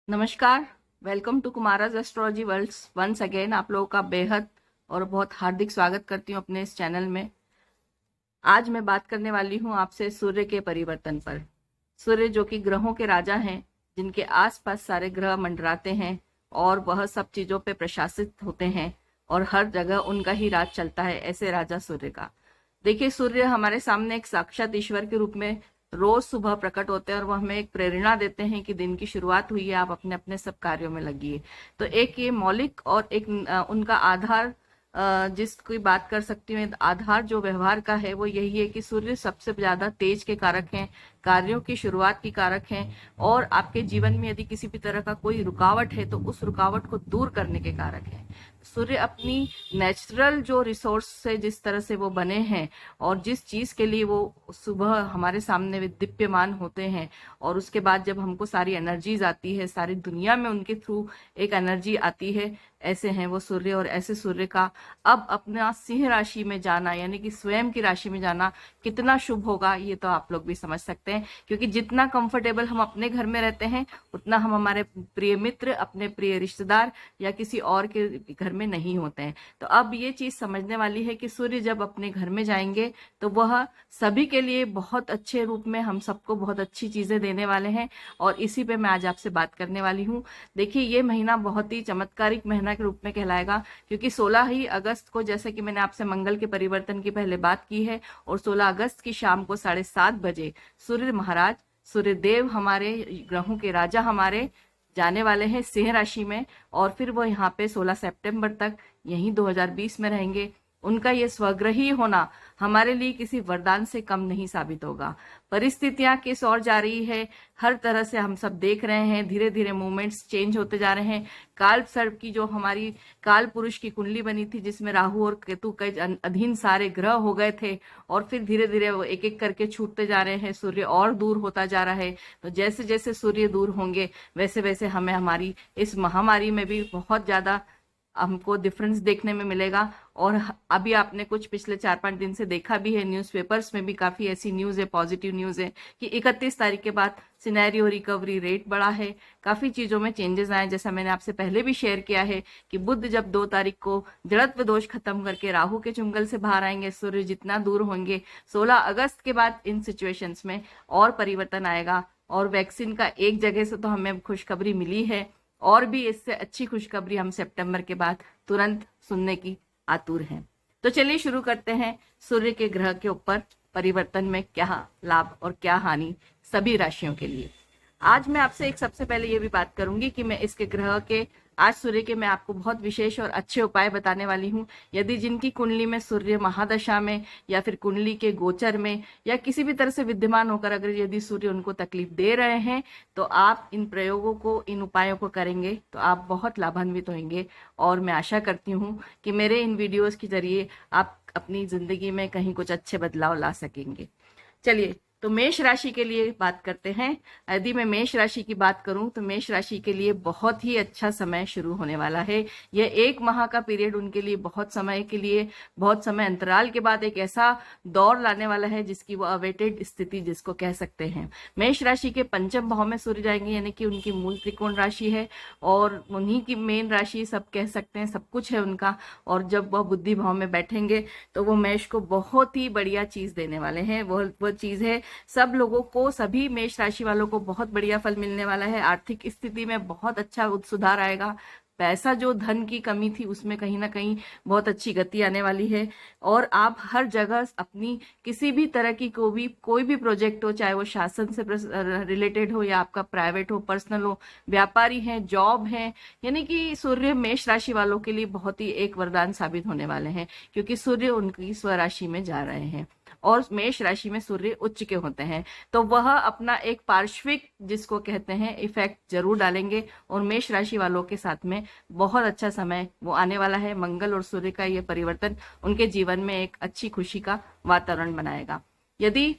नमस्कार। Welcome to Kumaraj astrology world. Once again आप लोगों का बेहद और बहुत हार्दिक स्वागत करती हूँ अपने इस चैनल में। आज मैं बात करने वाली हूँ आपसे सूर्य के परिवर्तन पर। सूर्य जो कि ग्रहों के राजा हैं, जिनके आसपास सारे ग्रह मंडराते हैं और वह सब चीजों पे प्रशासित होते हैं और हर जगह उनका ही राज चलता है, ऐसे राजा सूर्य का। देखिए, सूर्य हमारे सामने एक साक्षात ईश्वर के रूप में रोज सुबह प्रकट होते हैं और वह हमें एक प्रेरणा देते हैं कि दिन की शुरुआत हुई है, आप अपने अपने सब कार्यों में लगिए। तो एक ये मौलिक और एक उनका आधार, जिसकी बात कर सकती हूँ, आधार जो व्यवहार का है वो यही है कि सूर्य सबसे ज्यादा तेज के कारक हैं, कार्यों की शुरुआत की कारक हैं, और आपके जीवन में यदि किसी भी तरह का कोई रुकावट है तो उस रुकावट को दूर करने के कारक हैं। सूर्य अपनी नेचुरल जो रिसोर्स से जिस तरह से वो बने हैं और जिस चीज के लिए वो सुबह हमारे सामने दीप्यमान होते हैं, और उसके बाद जब हमको सारी एनर्जीज आती है, सारी दुनिया में उनके थ्रू एक एनर्जी आती है, ऐसे हैं वो सूर्य। और ऐसे सूर्य का अब अपना सिंह राशि में जाना, यानी कि स्वयं की राशि में जाना, कितना शुभ होगा ये तो आप लोग भी समझ सकते हैं। क्योंकि जितना कंफर्टेबल हम अपने घर में रहते हैं, उतना हम हमारे प्रिय मित्र, अपने प्रिय रिश्तेदार या किसी और के घर में नहीं होते हैं। तो अब ये चीज समझने वाली है कि सूर्य जब अपने घर में जाएंगे तो वह सभी के लिए बहुत अच्छे रूप में हम सबको बहुत अच्छी चीजें देने वाले हैं, और इसी पे मैं आज आपसे बात करने वाली हूँ। देखिए, ये महीना बहुत ही चमत्कारिक महीना के रूप में कहलाएगा, क्योंकि 16 ही अगस्त को, जैसे कि मैंने आपसे मंगल के परिवर्तन की पहले बात की है, और 16 अगस्त की शाम को 7:30 बजे सूर्य महाराज, सूर्य देव, हमारे ग्रहों के राजा, हमारे जाने वाले हैं सिंह राशि में। और फिर वो यहाँ पे 16 सितंबर तक यहीं 2020 में रहेंगे। उनका ये स्वग्रही होना हमारे लिए किसी वरदान से कम नहीं साबित होगा। परिस्थितियां किस ओर जा रही है, हर तरह से हम सब देख रहे हैं। धीरे धीरे मूवमेंट्स चेंज होते जा रहे हैं। काल सर्प की जो हमारी काल पुरुष की कुंडली बनी थी, जिसमें राहु और केतु के अधीन सारे ग्रह हो गए थे, और फिर धीरे धीरे वो एक एक करके छूटते जा रहे हैं। सूर्य और दूर होता जा रहा है। तो जैसे जैसे सूर्य दूर होंगे, वैसे वैसे हमें हमारी इस महामारी में भी बहुत ज्यादा हमको डिफरेंस देखने में मिलेगा। और अभी आपने कुछ पिछले 4-5 दिन से देखा भी है, न्यूज़पेपर्स में भी काफी ऐसी न्यूज है, पॉजिटिव न्यूज है, कि 31 तारीख के बाद सिनेरियो रिकवरी रेट बढ़ा है, काफी चीजों में चेंजेस आए। जैसा मैंने आपसे पहले भी शेयर किया है कि बुध जब 2 तारीख को जड़त्व दोष खत्म करके राहु के चुंगल से बाहर आएंगे, सूर्य जितना दूर होंगे, 16 अगस्त के बाद इन सिचुएशंस में और परिवर्तन आएगा। और वैक्सीन का एक जगह से तो हमें खुशखबरी मिली है, और भी इससे अच्छी खुशखबरी हम सितंबर के बाद तुरंत सुनने की आतुर हैं। तो चलिए शुरू करते हैं सूर्य के ग्रह के ऊपर परिवर्तन में क्या लाभ और क्या हानि सभी राशियों के लिए। आज मैं आपसे एक सबसे पहले ये भी बात करूंगी कि मैं इसके ग्रह के, आज सूर्य के मैं आपको बहुत विशेष और अच्छे उपाय बताने वाली हूँ। यदि जिनकी कुंडली में सूर्य महादशा में या फिर कुंडली के गोचर में या किसी भी तरह से विद्यमान होकर अगर यदि सूर्य उनको तकलीफ दे रहे हैं, तो आप इन प्रयोगों को, इन उपायों को करेंगे तो आप बहुत लाभान्वित होंगे। और मैं आशा करती हूँ कि मेरे इन वीडियोस के जरिए आप अपनी जिंदगी में कहीं कुछ अच्छे बदलाव ला सकेंगे। चलिए, तो मेष राशि के लिए बात करते हैं। यदि मैं मेष राशि की बात करूं तो मेष राशि के लिए बहुत ही अच्छा समय शुरू होने वाला है। यह 1 माह का पीरियड उनके लिए बहुत समय के लिए, बहुत समय अंतराल के बाद एक ऐसा दौर लाने वाला है जिसकी वो अवेटेड स्थिति जिसको कह सकते हैं। मेष राशि के पंचम भाव में सूर्य जाएंगे, यानी कि उनकी मूल त्रिकोण राशि है और उन्हीं की मेन राशि सब कह सकते हैं, सब कुछ है उनका। और जब वह बुद्धि भाव में बैठेंगे तो वो मेष को बहुत ही बढ़िया चीज देने वाले हैं। वो चीज है, सब लोगों को, सभी मेष राशि वालों को बहुत बढ़िया फल मिलने वाला है। आर्थिक स्थिति में बहुत अच्छा सुधार आएगा। पैसा, जो धन की कमी थी, उसमें कहीं ना कहीं बहुत अच्छी गति आने वाली है। और आप हर जगह अपनी किसी भी तरह की कोई भी प्रोजेक्ट हो, चाहे वो शासन से रिलेटेड हो या आपका प्राइवेट हो, पर्सनल हो, व्यापारी हैं, जॉब है, यानी कि सूर्य मेष राशि वालों के लिए बहुत ही एक वरदान साबित होने वाले हैं, क्योंकि सूर्य उनकी स्वराशि में जा रहे हैं और मेष राशि में सूर्य उच्च के होते हैं। तो वह अपना एक पार्श्विक, जिसको कहते हैं, इफेक्ट जरूर डालेंगे। और मेष राशि वालों के साथ में बहुत अच्छा समय वो आने वाला है। मंगल और सूर्य का ये परिवर्तन उनके जीवन में एक अच्छी खुशी का वातावरण बनाएगा। यदि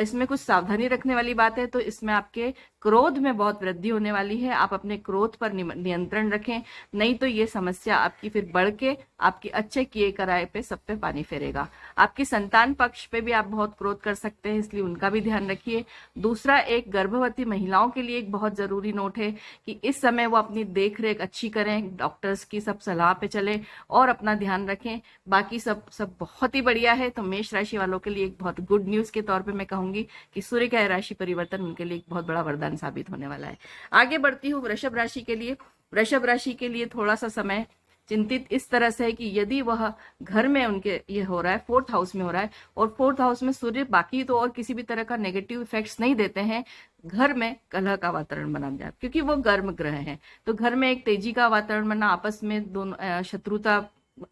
इसमें कुछ सावधानी रखने वाली बात है तो इसमें आपके क्रोध में बहुत वृद्धि होने वाली है। आप अपने क्रोध पर नियंत्रण रखें, नहीं तो ये समस्या आपकी फिर बढ़ के आपकी अच्छे किए कराए पे सब पे पानी फेरेगा। आपकी संतान पक्ष पे भी आप बहुत क्रोध कर सकते हैं, इसलिए उनका भी ध्यान रखिए। दूसरा, एक गर्भवती महिलाओं के लिए एक बहुत जरूरी नोट है कि इस समय वो अपनी देख रेख अच्छी करें, डॉक्टर्स की सब सलाह पे चलें और अपना ध्यान रखें। बाकी सब बहुत ही बढ़िया है। तो मेष राशि वालों के लिए एक बहुत गुड न्यूज के तौर पे मैं कहूंगी कि सूर्य का राशि परिवर्तन उनके लिए एक बहुत बड़ा वरदान साबित होने वाला है। आगे बढ़ती हूँ वृषभ राशि के लिए। वृषभ राशि के लिए थोड़ा सा समय चिंतित इस तरह से है कि यदि वह घर में उनके ये हो रहा है, 4th हाउस में हो रहा है, और 4th हाउस में सूर्य बाकी तो और किसी भी तरह का नेगेटिव इफेक्ट्स नहीं देते हैं, घर में कलह का वातावरण बना जाए क्योंकि वो गर्म ग्रह हैं। तो घर में एक तेजी का वातावरण बनना, आपस में दोनों शत्रुता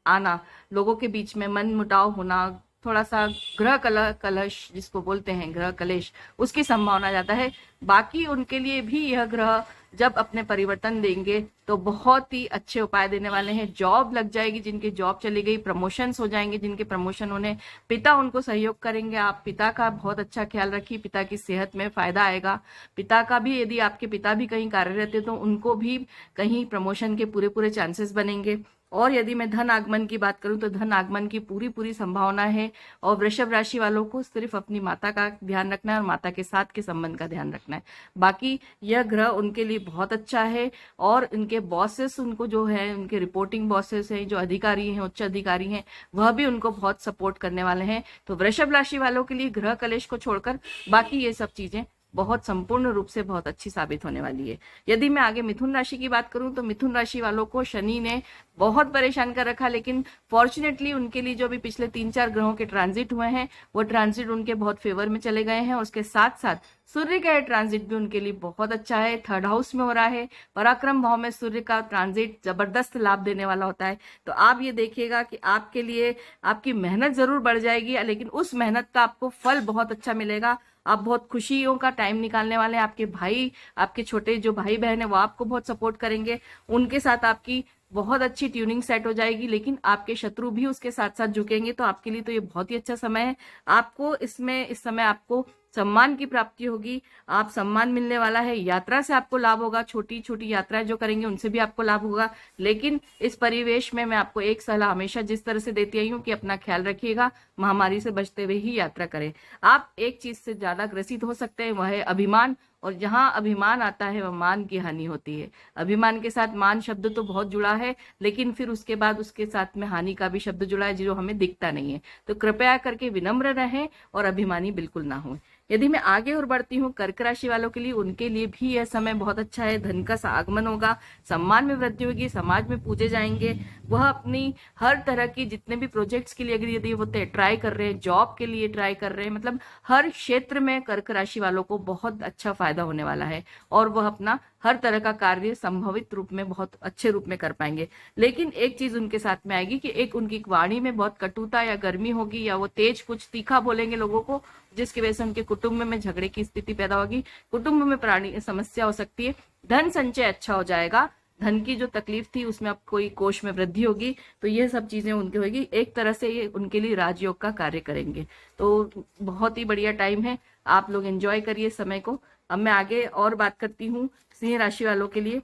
आना, लोगों के बीच में मन मुटाव होना, थोड़ा सा ग्रह कलश जिसको बोलते हैं ग्रह कलेश, उसकी संभावना ज्यादा है। बाकी उनके लिए भी यह ग्रह जब अपने परिवर्तन देंगे तो बहुत ही अच्छे उपाय देने वाले हैं। जॉब लग जाएगी, जिनकी जॉब चली गई, प्रमोशंस हो जाएंगे, जिनके प्रमोशन होने, पिता उनको सहयोग करेंगे। आप पिता का बहुत अच्छा ख्याल रखिए, पिता की सेहत में फायदा आएगा। पिता का भी, यदि आपके पिता भी कहीं कार्यरत है तो उनको भी कहीं प्रमोशन के पूरे चांसेस बनेंगे। और यदि मैं धन आगमन की बात करूं तो धन आगमन की पूरी संभावना है। और वृषभ राशि वालों को सिर्फ अपनी माता का ध्यान रखना है और माता के साथ के संबंध का ध्यान रखना है। बाकी यह ग्रह उनके लिए बहुत अच्छा है। और उनके बॉसेस, उनको जो है, उनके रिपोर्टिंग बॉसेस हैं, जो अधिकारी हैं, उच्च अधिकारी हैं, वह भी उनको बहुत सपोर्ट करने वाले हैं। तो वृषभ राशि वालों के लिए ग्रह कलेश को छोड़कर बाकी ये सब चीजें बहुत संपूर्ण रूप से बहुत अच्छी साबित होने वाली है। यदि मैं आगे मिथुन राशि की बात करूं तो मिथुन राशि वालों को शनि ने बहुत परेशान कर रखा, लेकिन फॉर्चुनेटली उनके लिए जो भी पिछले 3-4 ग्रहों के ट्रांजिट हुए हैं वो ट्रांजिट उनके बहुत फेवर में चले गए हैं। उसके साथ साथ सूर्य का ट्रांजिट भी उनके लिए बहुत अच्छा है, 3rd हाउस में हो रहा है। पराक्रम भाव में सूर्य का ट्रांजिट जबरदस्त लाभ देने वाला होता है। तो आप ये देखिएगा कि आपके लिए आपकी मेहनत जरूर बढ़ जाएगी, लेकिन उस मेहनत का आपको फल बहुत अच्छा मिलेगा। आप बहुत खुशियों का टाइम निकालने वाले हैं। आपके भाई, आपके छोटे जो भाई बहन है वो आपको बहुत सपोर्ट करेंगे, उनके साथ आपकी बहुत अच्छी ट्यूनिंग सेट हो जाएगी। लेकिन आपके शत्रु भी उसके साथ साथ झुकेंगे, तो आपके लिए तो ये बहुत ही अच्छा समय है। आपको इस समय आपको सम्मान की प्राप्ति होगी, आप सम्मान मिलने वाला है। यात्रा से आपको लाभ होगा, छोटी छोटी यात्राएं जो करेंगे उनसे भी आपको लाभ होगा। लेकिन इस परिवेश में मैं आपको एक सलाह हमेशा जिस तरह से देती आई हूँ कि अपना ख्याल रखिएगा, महामारी से बचते हुए ही यात्रा करें। आप एक चीज से ज्यादा ग्रसित हो सकते हैं, वह है अभिमान। और जहां अभिमान आता है वह मान की हानि होती है। अभिमान के साथ मान शब्द तो बहुत जुड़ा है, लेकिन फिर उसके बाद उसके साथ में हानि का भी शब्द जुड़ा है जो हमें दिखता नहीं है। तो कृपया करके विनम्र रहें और अभिमानी बिल्कुल ना हो। यदि मैं आगे और बढ़ती हूँ कर्क राशि वालों के लिए, उनके लिए भी यह समय बहुत अच्छा है। धन का आगमन होगा, सम्मान में वृद्धि होगी, समाज में पूजे जाएंगे। वह अपनी हर तरह की जितने भी प्रोजेक्ट्स के लिए अगर यदि वो ट्राई कर रहे हैं, जॉब के लिए ट्राई कर रहे हैं, मतलब हर क्षेत्र में कर्क राशि वालों को बहुत अच्छा फायदा होने वाला है। और वह अपना हर तरह का कार्य संभवित रूप में बहुत अच्छे रूप में कर पाएंगे। लेकिन एक चीज उनके साथ में आएगी कि एक उनकी वाणी में बहुत कटुता या गर्मी होगी, या वो तेज कुछ तीखा बोलेंगे लोगों को, जिसकी वजह से उनके कुटुंब में झगड़े की स्थिति पैदा होगी। कुटुंब में प्राणी समस्या हो सकती है। धन संचय अच्छा हो जाएगा, धन की जो तकलीफ थी उसमें अब कोई कोष में वृद्धि होगी। तो ये सब चीजें उनकी होगी, एक तरह से ये उनके लिए राजयोग का कार्य करेंगे। तो बहुत ही बढ़िया टाइम है, आप लोग एंजॉय करिए समय को। अब मैं आगे और बात करती हूँ सिंह राशि वालों के लिए।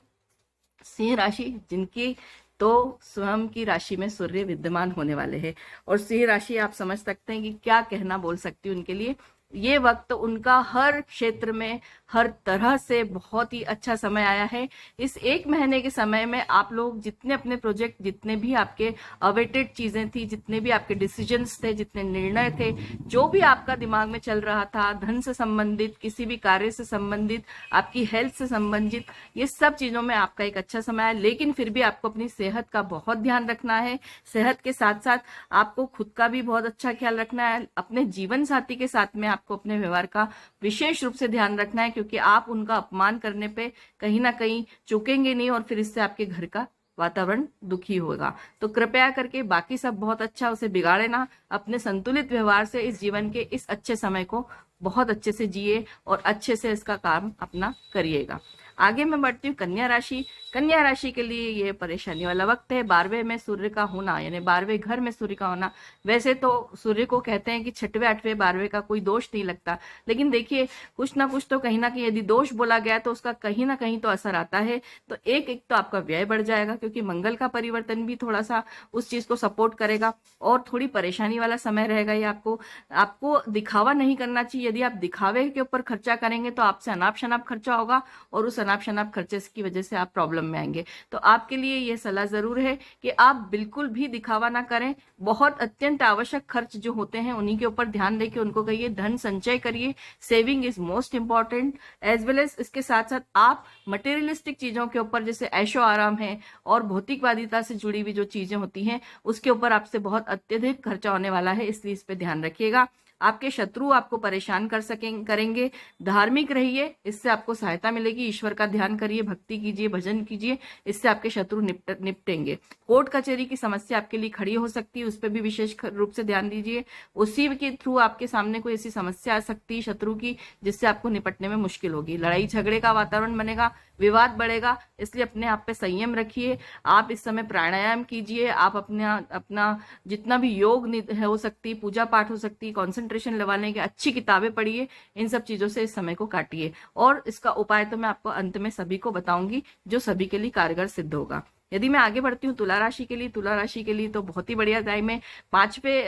सिंह राशि जिनकी तो स्वयं की राशि में सूर्य विद्यमान होने वाले हैं, और सिंह राशि आप समझ सकते हैं कि क्या कहना बोल सकती हूँ उनके लिए। ये वक्त उनका हर क्षेत्र में हर तरह से बहुत ही अच्छा समय आया है। इस 1 महीने के समय में आप लोग जितने अपने प्रोजेक्ट, जितने भी आपके अवेटेड चीजें थी, जितने भी आपके डिसीजंस थे, जितने निर्णय थे, जो भी आपका दिमाग में चल रहा था, धन से संबंधित, किसी भी कार्य से संबंधित, आपकी हेल्थ से संबंधित, ये सब चीजों में आपका एक अच्छा समय है। लेकिन फिर भी आपको अपनी सेहत का बहुत ध्यान रखना है। सेहत के साथ साथ आपको खुद का भी बहुत अच्छा ख्याल रखना है। अपने जीवन साथी के साथ में आपको अपने व्यवहार का विशेष रूप से ध्यान रखना है, क्योंकि आप उनका अपमान करने पे कहीं ना कहीं चूकेंगे नहीं, और फिर इससे आपके घर का वातावरण दुखी होगा। तो कृपया करके बाकी सब बहुत अच्छा, उसे बिगाड़े ना। अपने संतुलित व्यवहार से इस जीवन के इस अच्छे समय को बहुत अच्छे से जिए और अच्छे से इसका काम अपना करिएगा। आगे मैं बढ़ती हूँ कन्या राशि। कन्या राशि के लिए ये परेशानी वाला वक्त है। 12वें में सूर्य का होना, यानी 12वें घर में सूर्य का होना। वैसे तो सूर्य को कहते हैं कि 6वें 8वें 12वें का कोई दोष नहीं लगता, लेकिन देखिए कुछ ना कुछ तो कहीं ना कहीं यदि दोष बोला गया तो उसका कहीं ना कहीं तो असर आता है। तो एक तो आपका व्यय बढ़ जाएगा, क्योंकि मंगल का परिवर्तन भी थोड़ा सा उस चीज को सपोर्ट करेगा, और थोड़ी परेशानी वाला समय रहेगा ये। आपको दिखावा नहीं करना चाहिए। यदि आप दिखावे के ऊपर खर्चा करेंगे तो आपसे अनाप शनाप खर्चा होगा, और उस अनाप शनाप खर्चे की वजह से आप प्रॉब्लम में आएंगे। तो आपके लिए ये सलाह जरूर है कि आप बिल्कुल भी दिखावा ना करें। बहुत अत्यंत आवश्यक खर्च जो होते हैं उन्हीं के ऊपर ध्यान देके उनको कहिए, धन संचय करिए। Saving is most important. As well as इसके साथ साथ आप मटेरियलिस्टिक चीजों के ऊपर, जैसे ऐशो आराम है और भौतिकवादिता से जुड़ी हुई जो चीजें होती हैं, उसके ऊपर आपसे बहुत अत्यधिक खर्चा होने वाला है, इसलिए इस पे ध्यान रखिएगा। आपके शत्रु आपको परेशान करेंगे। धार्मिक रहिए, इससे आपको सहायता मिलेगी। ईश्वर का ध्यान करिए, भक्ति कीजिए, भजन कीजिए, इससे आपके शत्रु निपटेंगे। कोर्ट कचहरी की समस्या आपके लिए खड़ी हो सकती है, उस पर भी विशेष रूप से ध्यान दीजिए। उसी के थ्रू आपके सामने कोई ऐसी समस्या आ सकती है शत्रु की, जिससे आपको निपटने में मुश्किल होगी। लड़ाई झगड़े का वातावरण बनेगा, विवाद बढ़ेगा, इसलिए अपने आप पे संयम रखिए। आप इस समय प्राणायाम कीजिए। आप अपना जितना भी योग हो सकती, पूजा पाठ हो सकती, कंसंट्रेशन लगाने की अच्छी किताबें पढ़िए। इन सब चीजों से इस समय को काटिए, और इसका उपाय तो मैं आपको अंत में सभी को बताऊंगी, जो सभी के लिए कारगर सिद्ध होगा। यदि मैं आगे बढ़ती हूँ तुला राशि के लिए, तुला राशि के लिए तो बहुत ही बढ़िया टाइम है। पांचवें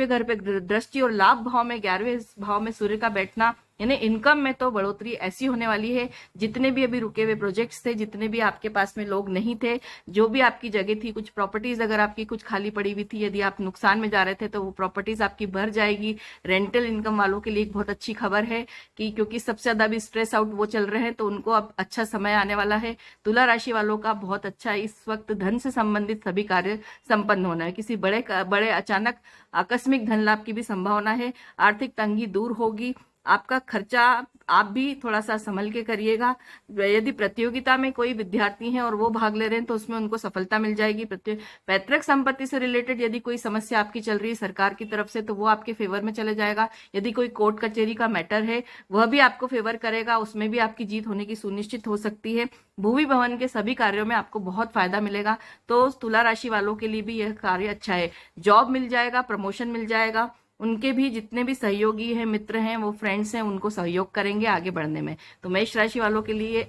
घर पे दृष्टि और लाभ भाव में 11वें भाव में सूर्य का बैठना, यानी इनकम में तो बढ़ोतरी ऐसी होने वाली है। जितने भी अभी रुके हुए प्रोजेक्ट्स थे, जितने भी आपके पास में लोग नहीं थे, जो भी आपकी जगह थी, कुछ प्रॉपर्टीज अगर आपकी कुछ खाली पड़ी हुई थी, यदि आप नुकसान में जा रहे थे, तो वो प्रॉपर्टीज आपकी भर जाएगी। रेंटल इनकम वालों के लिए एक बहुत अच्छी खबर है कि क्योंकि सबसे ज्यादा भी स्ट्रेस आउट वो चल रहे हैं, तो उनको अब अच्छा समय आने वाला है। तुला राशि वालों का बहुत अच्छा इस वक्त धन से संबंधित सभी कार्य संपन्न होना है। किसी बड़े अचानक आकस्मिक धन लाभ की भी संभावना है। आर्थिक तंगी दूर होगी। आपका खर्चा आप भी थोड़ा सा संभल के करिएगा। यदि प्रतियोगिता में कोई विद्यार्थी हैं और वो भाग ले रहे हैं, तो उसमें उनको सफलता मिल जाएगी। पैतृक संपत्ति से रिलेटेड यदि कोई समस्या आपकी चल रही है सरकार की तरफ से, तो वो आपके फेवर में चले जाएगा। यदि कोई कोर्ट कचहरी का मैटर है, वह भी आपको फेवर करेगा, उसमें भी आपकी जीत होने की सुनिश्चित हो सकती है। भूमि भवन के सभी कार्यों में आपको बहुत फायदा मिलेगा। तो तुला राशि वालों के लिए भी यह कार्य अच्छा है। जॉब मिल जाएगा, प्रमोशन मिल जाएगा। उनके भी जितने भी सहयोगी हैं, मित्र हैं, वो फ्रेंड्स हैं, उनको सहयोग करेंगे आगे बढ़ने में। तो मेष राशि वालों के लिए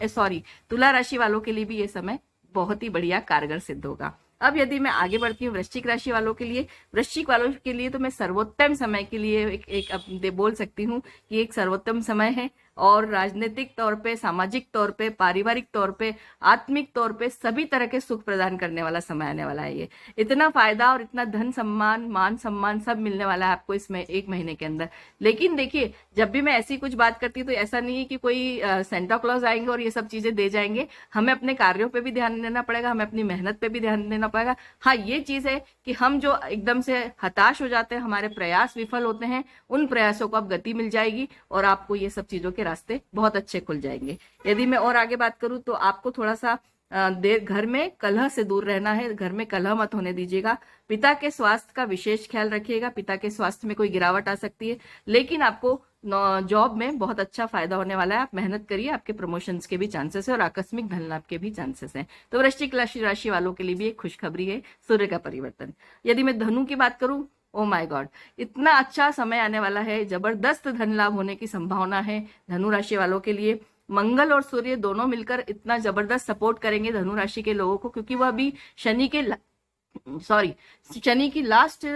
तुला राशि वालों के लिए भी ये समय बहुत ही बढ़िया कारगर सिद्ध होगा। अब यदि मैं आगे बढ़ती हूँ वृश्चिक राशि वालों के लिए, वृश्चिक वालों के लिए तो मैं सर्वोत्तम समय के लिए बोल सकती हूँ कि एक सर्वोत्तम समय है। और राजनीतिक तौर पे, सामाजिक तौर पे, पारिवारिक तौर पे, आत्मिक तौर पे सभी तरह के सुख प्रदान करने वाला समय आने वाला है। ये इतना फायदा और इतना धन सम्मान, मान सम्मान सब मिलने वाला है आपको इसमें 1 महीने के अंदर। लेकिन देखिए, जब भी मैं ऐसी कुछ बात करती हूँ तो ऐसा नहीं है कि कोई सेंटा क्लॉज आएंगे और ये सब चीजें दे जाएंगे। हमें अपने कार्यों पे भी ध्यान देना पड़ेगा, हमें अपनी मेहनत पे भी ध्यान देना पड़ेगा। हाँ, ये चीज है कि हम जो एकदम से हताश हो जाते हैं, हमारे प्रयास विफल होते हैं, उन प्रयासों को अब गति मिल जाएगी और आपको ये सब चीजों के रास्ते बहुत अच्छे खुल जाएंगे। यदि मैं और आगे बात करूं तो आपको थोड़ा सा देर घर में कलह से दूर रहना है। घर में कलह मत होने दीजिएगा। पिता के स्वास्थ्य का विशेष ख्याल रखिएगा। पिता के स्वास्थ्य में कोई गिरावट आ सकती है, लेकिन आपको जॉब में बहुत अच्छा फायदा होने वाला है। आप मेहनत करिए, आपके प्रमोशंस के भी चांसेस है और आकस्मिक धन लाभ के भी चांसेस हैं। तो वृश्चिक राशि वालों के लिए भी एक खुशखबरी है, सूर्य का परिवर्तन। यदि मैं धनु की बात करूं, ओ माय गॉड, इतना अच्छा समय आने वाला है, जबरदस्त धन लाभ होने की संभावना है धनु राशि वालों के लिए। मंगल और सूर्य दोनों मिलकर इतना जबरदस्त सपोर्ट करेंगे धनु राशि के लोगों को, क्योंकि वह अभी शनि की लास्ट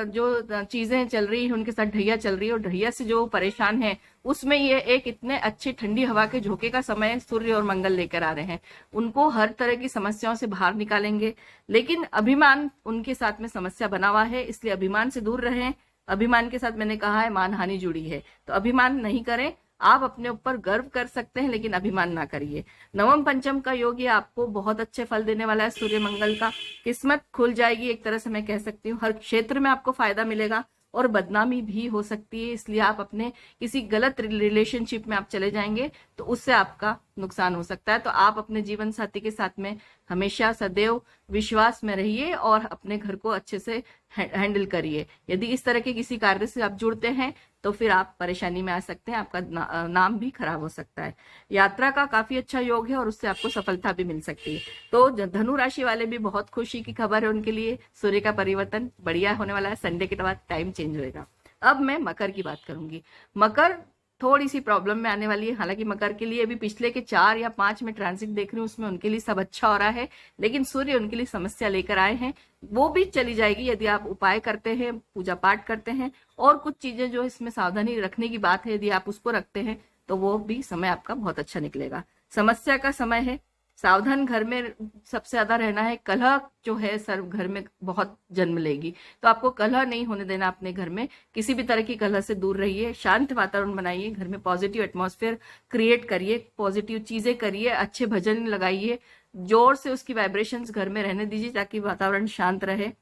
जो चीजें चल रही है उनके साथ ढैया चल रही है, और ढैया से जो परेशान है उसमें ये एक इतने अच्छे ठंडी हवा के झोंके का समय सूर्य और मंगल लेकर आ रहे हैं। उनको हर तरह की समस्याओं से बाहर निकालेंगे, लेकिन अभिमान उनके साथ में समस्या बना हुआ है, इसलिए अभिमान से दूर रहें। अभिमान के साथ मैंने कहा है मानहानि जुड़ी है, तो अभिमान नहीं करें। आप अपने ऊपर गर्व कर सकते हैं, लेकिन अभिमान ना करिए। नवम पंचम का योग ये आपको बहुत अच्छे फल देने वाला है। सूर्य मंगल का किस्मत खुल जाएगी, एक तरह से मैं कह सकती हूँ। हर क्षेत्र में आपको फायदा मिलेगा और बदनामी भी हो सकती है, इसलिए आप अपने किसी गलत रिलेशनशिप में आप चले जाएंगे तो उससे आपका नुकसान हो सकता है। तो आप अपने जीवन साथी के साथ में हमेशा सदैव विश्वास में रहिए और अपने घर को अच्छे से हैंडल करिए। यदि इस तरह के किसी कार्य से आप जुड़ते हैं तो फिर आप परेशानी में आ सकते हैं, आपका नाम भी खराब हो सकता है। यात्रा का काफी अच्छा योग है और उससे आपको सफलता भी मिल सकती है। तो धनु राशि वाले भी बहुत खुशी की खबर है उनके लिए, सूर्य का परिवर्तन बढ़िया होने वाला है, संडे के बाद टाइम चेंज होएगा। अब मैं मकर की बात करूंगी। मकर थोड़ी सी प्रॉब्लम में आने वाली है, हालांकि मकर के लिए अभी पिछले के 4 या 5 में ट्रांजिट देख रही हूँ, उसमें उनके लिए सब अच्छा हो रहा है, लेकिन सूर्य उनके लिए समस्या लेकर आए हैं। वो भी चली जाएगी यदि आप उपाय करते हैं, पूजा पाठ करते हैं, और कुछ चीजें जो इसमें सावधानी रखने की बात है, यदि आप उसको रखते हैं तो वो भी समय आपका बहुत अच्छा निकलेगा। समस्या का समय है, सावधान घर में सबसे ज्यादा रहना है। कलह जो है सर घर में बहुत जन्म लेगी, तो आपको कलह नहीं होने देना अपने घर में, किसी भी तरह की कलह से दूर रहिए, शांत वातावरण बनाइए, घर में पॉजिटिव एटमॉस्फेयर क्रिएट करिए, पॉजिटिव चीजें करिए, अच्छे भजन लगाइए, जोर से उसकी वाइब्रेशंस घर में रहने दीजिए ताकि वातावरण शांत रहे।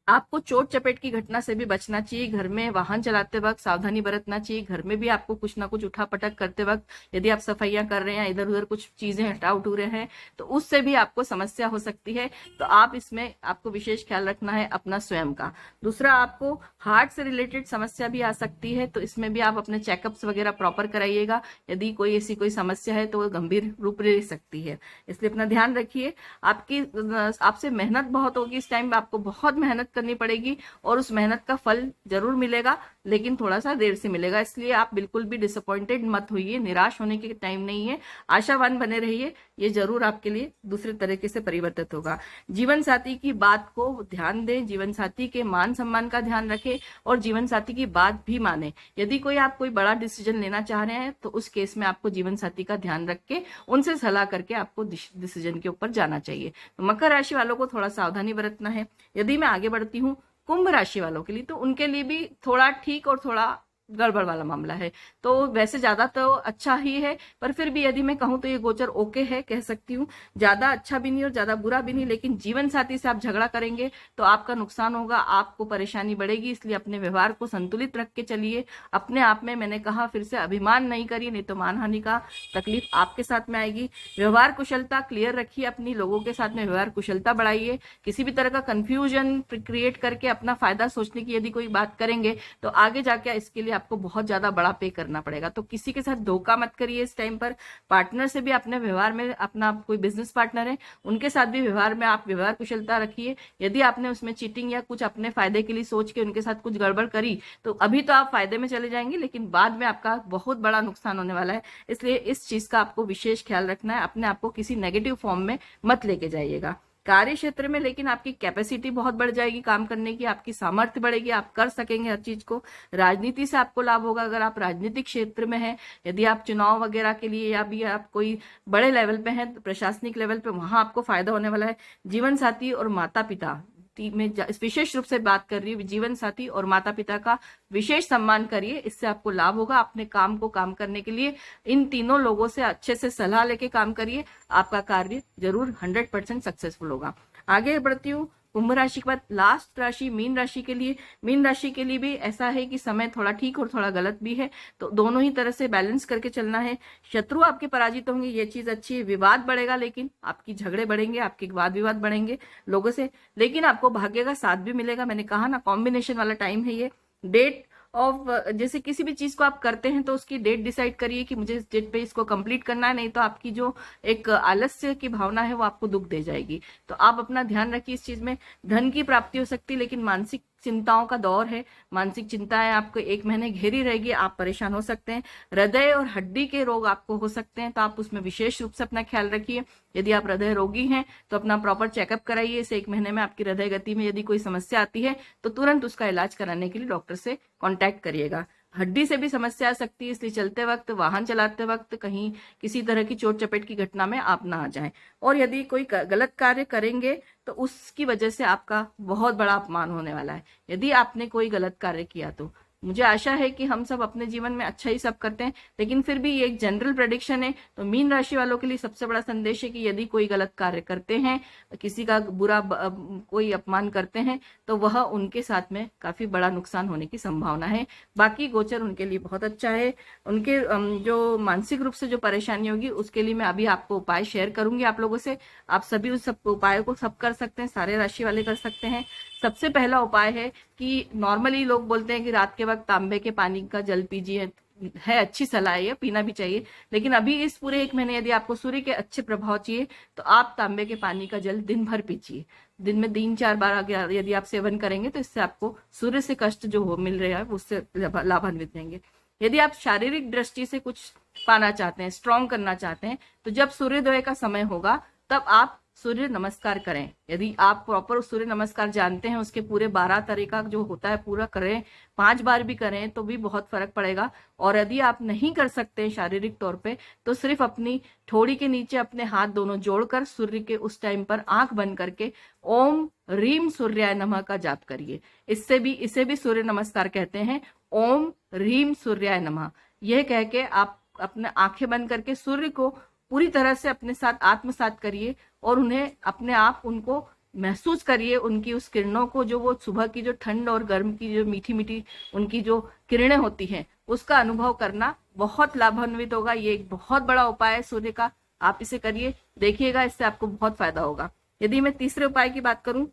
आपको चोट चपेट की घटना से भी बचना चाहिए, घर में वाहन चलाते वक्त सावधानी बरतना चाहिए, घर में भी आपको कुछ ना कुछ उठा पटक करते वक्त यदि आप सफाइयां कर रहे हैं, इधर उधर कुछ चीजें हटा उठू रहे हैं, तो उससे भी आपको समस्या हो सकती है। तो आप इसमें आपको विशेष ख्याल रखना है अपना स्वयं का। दूसरा, आपको हार्ट से रिलेटेड समस्या भी आ सकती है, तो इसमें भी आप अपने चेकअप्स वगैरह प्रॉपर कराइएगा। यदि कोई ऐसी कोई समस्या है तो वो गंभीर रूप ले सकती है, इसलिए अपना ध्यान रखिए। आपसे मेहनत बहुत होगी, इस टाइम आपको बहुत मेहनत करनी पड़ेगी और उस मेहनत का फल जरूर मिलेगा, लेकिन थोड़ा सा देर से मिलेगा, इसलिए आप बिल्कुल भी डिसअपॉइंटेड मत होइए, निराश होने के टाइम नहीं है, आशावान बने रहिए, ये जरूर आपके लिए दूसरे तरीके से परिवर्तित होगा। जीवन साथी की बात को ध्यान दें, जीवन साथी के मान सम्मान का ध्यान रखें और जीवन साथी की बात भी माने। यदि आप कोई बड़ा डिसीजन लेना चाह रहे हैं तो उस केस में आपको जीवन साथी का ध्यान रख के उनसे सलाह करके आपको डिसीजन के ऊपर जाना चाहिए। तो मकर राशि वालों को थोड़ा सावधानी बरतना है। यदि मैं आगे बढ़ती हूँ कुंभ राशि वालों के लिए, तो उनके लिए भी थोड़ा ठीक और थोड़ा गड़बड़ वाला मामला है। तो वैसे ज्यादा तो अच्छा ही है, पर फिर भी यदि मैं कहूं तो ये गोचर ओके है, कह सकती हूँ। ज्यादा अच्छा भी नहीं और ज्यादा बुरा भी नहीं, लेकिन जीवन साथी से आप झगड़ा करेंगे तो आपका नुकसान होगा, आपको परेशानी बढ़ेगी, इसलिए अपने व्यवहार को संतुलित रख के चलिए। अपने आप में, मैंने कहा फिर से, अभिमान नहीं करिए, नहीं तो मानहानि का तकलीफ आपके साथ में आएगी। व्यवहार कुशलता क्लियर रखिए, अपनी लोगों के साथ में व्यवहार कुशलता बढ़ाइए। किसी भी तरह का कंफ्यूजन क्रिएट करके अपना फायदा सोचने की यदि कोई बात करेंगे तो आगे जाके इसके लिए आपको बहुत ज्यादा बड़ा पे करना पड़ेगा। तो किसी के साथ धोखा मत करिए इस टाइम पर। पार्टनर से भी अपने व्यवहार में, अपना कोई बिजनेस पार्टनर है उनके साथ भी व्यवहार में आप व्यवहार कुशलता रखिए। यदि आपने उसमें चीटिंग या कुछ अपने फायदे के लिए सोच के उनके साथ कुछ गड़बड़ करी तो अभी तो आप फायदे में चले जाएंगे, लेकिन बाद में आपका बहुत बड़ा नुकसान होने वाला है। इसलिए इस चीज का आपको विशेष ख्याल रखना है, अपने आप को किसी नेगेटिव फॉर्म में मत लेके जाइएगा। कार्य क्षेत्र में लेकिन आपकी कैपेसिटी बहुत बढ़ जाएगी काम करने की, आपकी सामर्थ्य बढ़ेगी, आप कर सकेंगे हर चीज को। राजनीति से आपको लाभ होगा अगर आप राजनीतिक क्षेत्र में हैं, यदि आप चुनाव वगैरह के लिए या भी आप कोई बड़े लेवल पे हैं, तो प्रशासनिक लेवल पे वहां आपको फायदा होने वाला है। जीवन साथी और माता पिता में विशेष रूप से बात कर रही हूँ, जीवन साथी और माता पिता का विशेष सम्मान करिए, इससे आपको लाभ होगा। अपने काम को काम करने के लिए इन तीनों लोगों से अच्छे से सलाह लेके काम करिए, आपका कार्य जरूर 100% सक्सेसफुल होगा। आगे बढ़ती हूँ कुंभ राशि के बाद लास्ट राशि मीन राशि के लिए। मीन राशि के लिए भी ऐसा है कि समय थोड़ा ठीक और थोड़ा गलत भी है, तो दोनों ही तरह से बैलेंस करके चलना है। शत्रु आपके पराजित होंगे, ये चीज अच्छी है। विवाद बढ़ेगा, लेकिन आपकी झगड़े बढ़ेंगे, आपके वाद विवाद बढ़ेंगे लोगों से, लेकिन आपको भाग्य का साथ भी मिलेगा। मैंने कहा ना, कॉम्बिनेशन वाला टाइम है ये। डेट ऑफ, जैसे किसी भी चीज को आप करते हैं तो उसकी डेट डिसाइड करिए कि मुझे इस डेट पे इसको कंप्लीट करना है, नहीं तो आपकी जो एक आलस्य की भावना है वो आपको दुख दे जाएगी। तो आप अपना ध्यान रखिए इस चीज में। धन की प्राप्ति हो सकती है, लेकिन मानसिक चिंताओं का दौर है, मानसिक चिंताएं आपको 1 महीने घेरी रहेगी, आप परेशान हो सकते हैं। हृदय और हड्डी के रोग आपको हो सकते हैं, तो आप उसमें विशेष रूप से अपना ख्याल रखिए। यदि आप हृदय रोगी हैं तो अपना प्रॉपर चेकअप कराइए। इसे 1 महीने में आपकी हृदय गति में यदि कोई समस्या आती है तो तुरंत उसका इलाज कराने के लिए डॉक्टर से कॉन्टैक्ट करिएगा। हड्डी से भी समस्या आ सकती है, इसलिए चलते वक्त, वाहन चलाते वक्त कहीं किसी तरह की चोट चपेट की घटना में आप ना आ जाएं। और यदि कोई गलत कार्य करेंगे तो उसकी वजह से आपका बहुत बड़ा अपमान होने वाला है, यदि आपने कोई गलत कार्य किया तो। मुझे आशा है कि हम सब अपने जीवन में अच्छा ही सब करते हैं, लेकिन फिर भी ये एक जनरल प्रेडिक्शन है। तो मीन राशि वालों के लिए सबसे बड़ा संदेश है कि यदि कोई गलत कार्य करते हैं, किसी का बुरा कोई अपमान करते हैं, तो वह उनके साथ में काफी बड़ा नुकसान होने की संभावना है। बाकी गोचर उनके लिए बहुत अच्छा है। उनके जो मानसिक रूप से जो परेशानी होगी उसके लिए मैं अभी आपको उपाय शेयर करूंगी आप लोगों से। आप सभी उस सब उपायों को सब कर सकते हैं, सारे राशि वाले कर सकते हैं। सबसे पहला उपाय है कि नॉर्मली लोग बोलते हैं कि रात के वक्त तांबे के पानी का जल पीजिए, है अच्छी सलाह है, पीना भी चाहिए। लेकिन अभी इस पूरे 1 महीने यदि आपको सूर्य के अच्छे प्रभाव चाहिए तो आप तांबे के पानी का जल दिन भर पीजिए। दिन में 3-4 बार अगर यदि आप सेवन करेंगे तो इससे आपको सूर्य से कष्ट जो हो मिल रहा है उससे लाभान्वित रहेंगे। यदि आप शारीरिक दृष्टि से कुछ पाना चाहते हैं, स्ट्रांग करना चाहते हैं, तो जब सूर्योदय का समय होगा तब आप सूर्य नमस्कार करें। यदि आप प्रॉपर सूर्य नमस्कार जानते हैं, उसके पूरे 12 तरीका जो होता है पूरा करें, 5 बार भी करें तो भी बहुत फर्क पड़ेगा। और यदि आप नहीं कर सकते शारीरिक तौर पे, तो सिर्फ अपनी ठोड़ी के नीचे अपने हाथ दोनों जोड़कर सूर्य के उस टाइम पर आंख बंद करके ओम ह्रीम सूर्याय नमः का जाप करिए। इसे भी सूर्य नमस्कार कहते हैं, ओम ह्रीम सूर्याय नमः। यह कह के आप अपने आंखें बंद करके सूर्य को पूरी तरह से अपने साथ आत्मसात करिए और उन्हें अपने आप उनको महसूस करिए, उनकी उस किरणों को, जो वो सुबह की जो ठंड और गर्म की जो मीठी मीठी उनकी जो किरणें होती हैं उसका अनुभव करना बहुत लाभान्वित होगा। ये एक बहुत बड़ा उपाय है सूर्य का, आप इसे करिए, देखिएगा इससे आपको बहुत फायदा होगा। यदि मैं तीसरे उपाय की बात करूं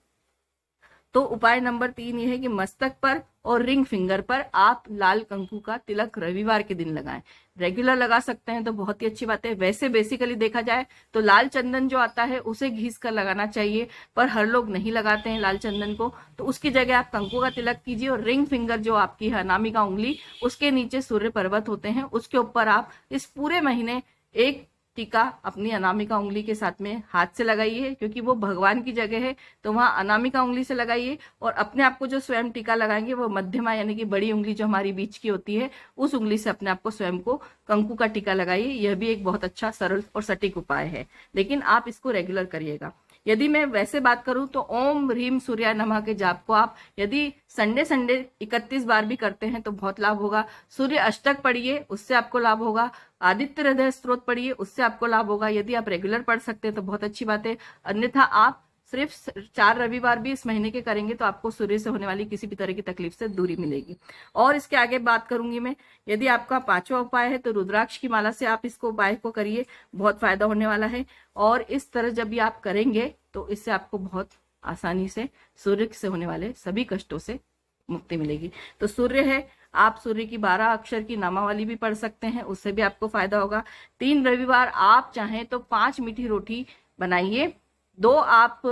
तो उपाय नंबर 3 ये है कि मस्तक पर और रिंग फिंगर पर आप लाल कंकु का तिलक रविवार के दिन लगाएं। रेगुलर लगा सकते हैं तो बहुत ही अच्छी बात है। वैसे बेसिकली देखा जाए तो लाल चंदन जो आता है उसे घिस कर लगाना चाहिए, पर हर लोग नहीं लगाते हैं लाल चंदन को, तो उसकी जगह आप कंकु का तिलक कीजिए और रिंग फिंगर जो आपकी है अनामिका उंगली, उसके नीचे सूर्य पर्वत होते हैं, उसके ऊपर आप इस पूरे महीने एक टीका अपनी अनामिका उंगली के साथ में हाथ से लगाइए, क्योंकि वो भगवान की जगह है तो वहां अनामिका उंगली से लगाइए। और अपने आप को जो स्वयं टीका लगाएंगे वो मध्यमा यानी कि बड़ी उंगली जो हमारी बीच की होती है उस उंगली से अपने आप को स्वयं को कंकु का टीका लगाइए। यह भी एक बहुत अच्छा सरल और सटीक उपाय है, लेकिन आप इसको रेगुलर करिएगा। यदि मैं वैसे बात करूं तो ओम ह्रीम सूर्याय नमः के जाप को आप यदि संडे 31 बार भी करते हैं तो बहुत लाभ होगा। सूर्य अष्टक पढ़िए, उससे आपको लाभ होगा। आदित्य हृदय स्तोत्र पढ़िए, उससे आपको लाभ होगा। यदि आप रेगुलर पढ़ सकते हैं तो बहुत अच्छी बात है, अन्यथा आप सिर्फ 4 रविवार भी इस महीने के करेंगे तो आपको सूर्य से होने वाली किसी भी तरह की तकलीफ से दूरी मिलेगी। और इसके आगे बात करूंगी मैं, यदि आपका 5वां उपाय है तो रुद्राक्ष की माला से आप इसको उपाय को करिए, बहुत फायदा होने वाला है। और इस तरह जब भी आप करेंगे तो इससे आपको बहुत आसानी से सूर्य से होने वाले सभी कष्टों से मुक्ति मिलेगी। तो सूर्य है, आप सूर्य की 12 अक्षर की नामावली भी पढ़ सकते हैं, उससे भी आपको फायदा होगा। 3 रविवार आप चाहें तो 5 मीठी रोटी बनाइए, 2 आप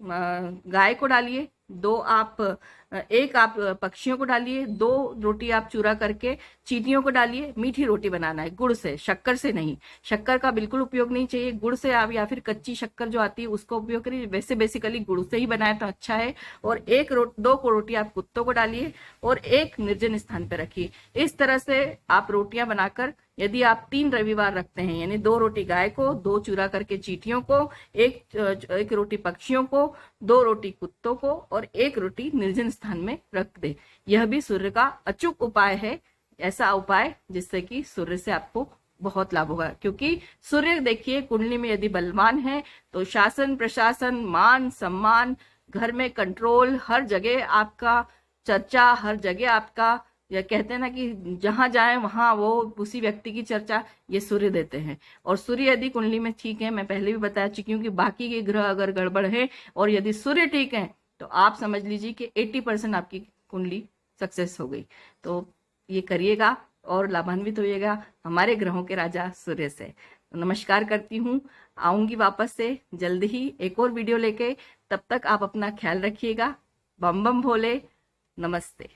गाय को डालिए, 1 आप पक्षियों को डालिए, 2 रोटी आप चूरा करके चींटियों को डालिए। मीठी रोटी बनाना है, गुड़ से, शक्कर से नहीं। शक्कर का बिल्कुल उपयोग नहीं चाहिए, गुड़ से आप या फिर कच्ची शक्कर जो आती है उसका उपयोग करिए। वैसे बेसिकली गुड़ से ही बनाए तो अच्छा है। और 2 को रोटी आप कुत्तों को डालिए और 1 निर्जन स्थान पर रखिए। इस तरह से आप रोटियां बनाकर यदि आप 3 रविवार रखते हैं, यानी 2 रोटी गाय को, 2 चूरा करके चींटियों को, 1 रोटी पक्षियों को, 2 रोटी कुत्तों को और 1 रोटी निर्जन स्थान में रख दे, यह भी सूर्य का अचूक उपाय है। ऐसा उपाय जिससे कि सूर्य से आपको बहुत लाभ होगा, क्योंकि सूर्य देखिए कुंडली में यदि बलवान है तो शासन प्रशासन, मान सम्मान, घर में कंट्रोल, हर जगह आपका चर्चा, हर जगह आपका, या कहते हैं ना कि जहां जाए वहां वो उसी व्यक्ति की चर्चा ये सूर्य देते हैं। और सूर्य यदि कुंडली में ठीक है, मैं पहले भी बता चुकी हूँ कि बाकी के ग्रह अगर गड़बड़ है और यदि सूर्य ठीक है तो आप समझ लीजिए कि 80% आपकी कुंडली सक्सेस हो गई। तो ये करिएगा और लाभान्वित होइएगा हमारे ग्रहों के राजा सूर्य से। नमस्कार करती हूँ, आऊंगी वापस से जल्दी ही एक और वीडियो लेके। तब तक आप अपना ख्याल रखिएगा। बम बम भोले, नमस्ते।